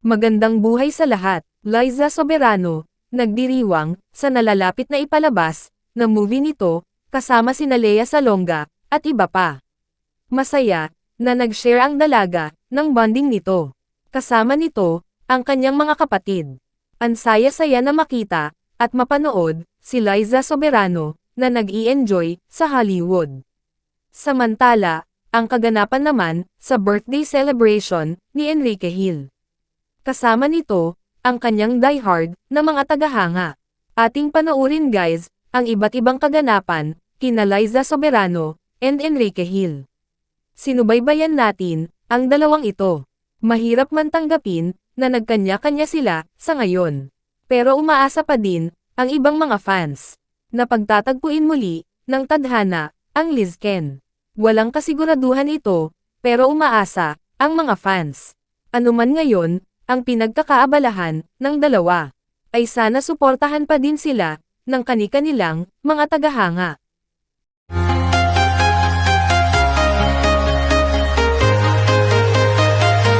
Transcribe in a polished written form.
Magandang buhay sa lahat. Liza Soberano, nagdiriwang, sa nalalapit na ipalabas, na movie nito, kasama sina Lea Salonga, at iba pa. Masaya, na nag-share ang dalaga, ng bonding nito. Kasama nito, ang kanyang mga kapatid. Ang saya-saya na makita, at mapanood, si Liza Soberano, na nag-i-enjoy, sa Hollywood. Samantala, ang kaganapan naman, sa birthday celebration, ni Enrique Hill. Kasama nito, ang kanyang diehard, na mga tagahanga. Ating panoorin guys, ang iba't ibang kaganapan, kina Liza Soberano, and Enrique Hill. Sinubaybayan natin, ang dalawang ito. Mahirap man tanggapin, na nagkanya-kanya sila, sa ngayon. Pero umaasa pa din, ang ibang mga fans, na pagtatagpuin muli, ng tadhana, ang Lizken. Walang kasiguraduhan ito, pero umaasa, ang mga fans. Ano man ngayon, ang pinagkakaabalahan, ng dalawa, ay sana suportahan pa din sila, ng kani-kanilang, mga tagahanga.